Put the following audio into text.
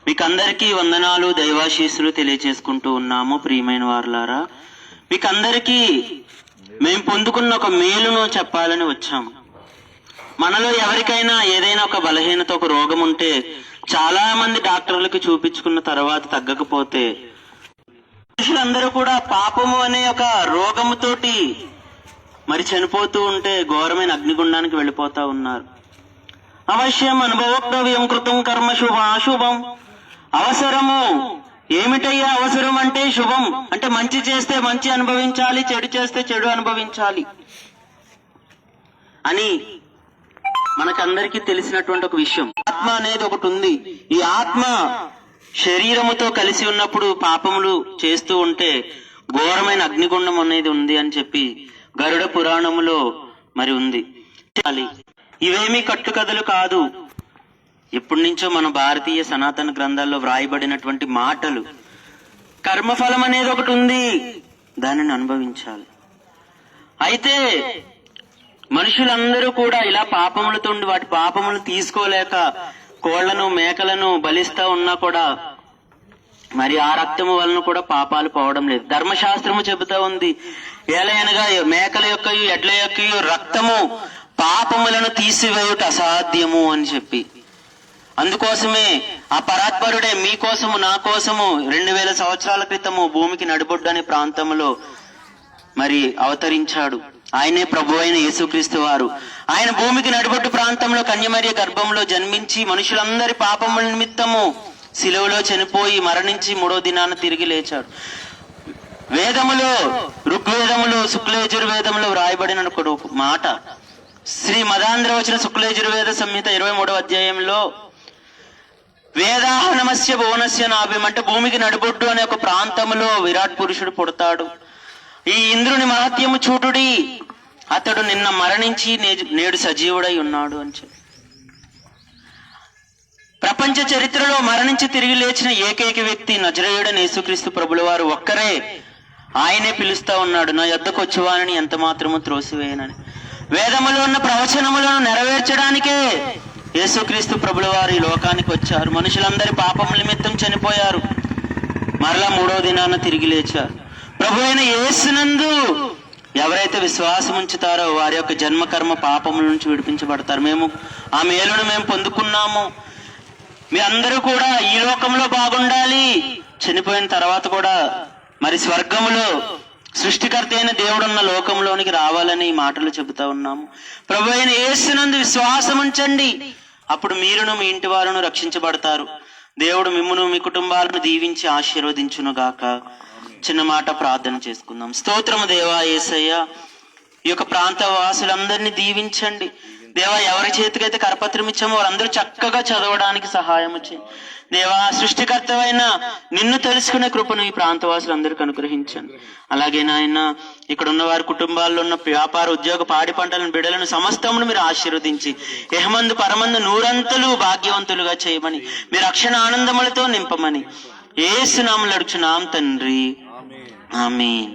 మీకందరికీ వందనాలు, దైవాశీస్సులు తెలియజేసుకుంటూ ఉన్నాము. ప్రియమైన వారులారా, మీకందరికీ మేము పొందుకున్న ఒక మేలును చెప్పాలని వచ్చాము. మనలో ఎవరికైనా ఏదైనా ఒక బలహీనత, ఒక రోగం ఉంటే చాలా మంది డాక్టర్లకు చూపించుకున్న తర్వాత తగ్గకపోతే మనుషులందరూ కూడా పాపము అనే ఒక రోగముతోటి మరి చనిపోతూ ఉంటే ఘోరమైన అగ్నిగుండానికి వెళ్ళిపోతా ఉన్నారు. అవశ్యం అనుభవోక్తవ్యం కృతం కర్మ శుభ అశుభం. అవసరము ఏమిటయ్యా? అవసరం అంటే శుభం, అంటే మంచి చేస్తే మంచి అనుభవించాలి, చెడు చేస్తే చెడు అనుభవించాలి అని మనకందరికీ తెలిసినటువంటి ఒక విషయం. ఆత్మ అనేది ఒకటి ఉంది. ఈ ఆత్మ శరీరముతో కలిసి ఉన్నప్పుడు పాపములు చేస్తూ ఉంటే ఘోరమైన అగ్నిగుండం అనేది ఉంది అని చెప్పి గరుడ పురాణములో మరి ఉంది. ఇవేమీ కట్టుకథలు కాదు, ఎప్పటి నుంచో మన భారతీయ సనాతన గ్రంథాల్లో వ్రాయబడినటువంటి మాటలు. కర్మఫలం అనేది ఒకటి ఉంది, దానిని అనుభవించాలి. అయితే మనుషులందరూ కూడా ఇలా పాపములతో ఉండి వాటి పాపములు తీసుకోలేక కోళ్లను మేకలను బలిస్తా ఉన్నా కూడా మరి ఆ రక్తము వలన కూడా పాపాలు పోవడం లేదు. ధర్మశాస్త్రము చెబుతా ఉంది, ఏలయనగా మేకల యొక్క ఎడ్ల యొక్క రక్తము పాపములను తీసివేయుట అసాధ్యము అని చెప్పి. అందుకోసమే ఆ పరాత్పరుడే మీకోసము నా కోసము 2000 సంవత్సరాల క్రితము భూమికి నడిబొడ్డు అనే ప్రాంతంలో మరి అవతరించాడు. ఆయనే ప్రభు అయిన యేసుక్రీస్తు వారు. ఆయన భూమికి నడిబొట్టు ప్రాంతంలో కన్యమరియ గర్భంలో జన్మించి మనుషులందరి పాపముల నిమిత్తము శిలువలో చనిపోయి మరణించి 3వ దినాన తిరిగి లేచాడు. వేదములో, ఋగ్వేదములో, శుక్లయజుర్వేదములో వ్రాయబడిన ఒక మాట, శ్రీ మదాంధ్ర వచ్చిన శుక్లయజుర్వేద సంహిత 23వ అధ్యాయంలో వేదాహనమస్య భువనస్య నాభ్యం అంటే భూమికి నడిబొడ్డు అనే ఒక ప్రాంతంలో విరాట్ పురుషుడు పుడతాడు. ఈ ఇంద్రుని మహత్యము చూటుడి, అతడు నిన్న మరణించి నేడు సజీవుడై ఉన్నాడు అని చెప్పి. ప్రపంచ చరిత్రలో మరణించి తిరిగి లేచిన ఏకైక వ్యక్తి నజరేయుడైన యేసుక్రీస్తు ప్రభుల వారు ఒక్కరే. ఆయనే పిలుస్తా ఉన్నాడు, నా యొద్దకు వచ్చేవారిని ఎంత మాత్రము త్రోసివేయనని. వేదములో ఉన్న ప్రవచనములను నెరవేర్చడానికే యేసుక్రీస్తు ప్రభుల వారు ఈ లోకానికి వచ్చారు. మనుషులందరి పాపముల నిమిత్తం చనిపోయారు, మరలా 3వ దినాన తిరిగి లేచారు. ప్రభు అయిన యేసునందు ఎవరైతే విశ్వాసం ఉంచుతారో వారి యొక్క జన్మ కర్మ పాపముల నుంచి విడిపించబడతారు. మేము ఆ మేలును మేము పొందుకున్నాము. మీ అందరూ కూడా ఈ లోకంలో బాగుండాలి, చనిపోయిన తర్వాత కూడా మరి స్వర్గములో సృష్టికర్త అయిన దేవుడున్న లోకంలోనికి రావాలని ఈ మాటలు చెబుతా ఉన్నాము. ప్రభు అయిన యేసునందు విశ్వాసం ఉంచండి, అప్పుడు మీరును మీ ఇంటి వారును రక్షించబడతారు. దేవుడు మిమ్మును మీ కుటుంబాలను దీవించి ఆశీర్వదించును గాక. చిన్న మాట ప్రార్థన చేసుకుందాం. స్తోత్రము దేవా యేసయ్య, ఈ యొక్క ప్రాంత వాసులందరినీ దీవించండి దేవా. ఎవరి చేతికైతే కరపత్రం ఇచ్చామో వారందరూ చక్కగా చదవడానికి సహాయం చేయండి దేవా. సృష్టికర్తవైన నిన్ను తెలుసుకునే కృపను ఈ ప్రాంతవాసులందరికీ అనుగ్రహించండి. అలాగే నాయన, ఇక్కడ ఉన్న వారి కుటుంబాల్లో ఉన్న వ్యాపార, ఉద్యోగ, పాడి పంటలను, బిడలను సమస్తమును మీరు ఆశీర్వదించి ఎహమందు పరమందు నూరంతలు భాగ్యవంతులుగా చేయమని, మీ రక్షణ ఆనందములతో నింపమని యేసు నామములో అడుగుచున్నాం తండ్రి, ఆమేన్.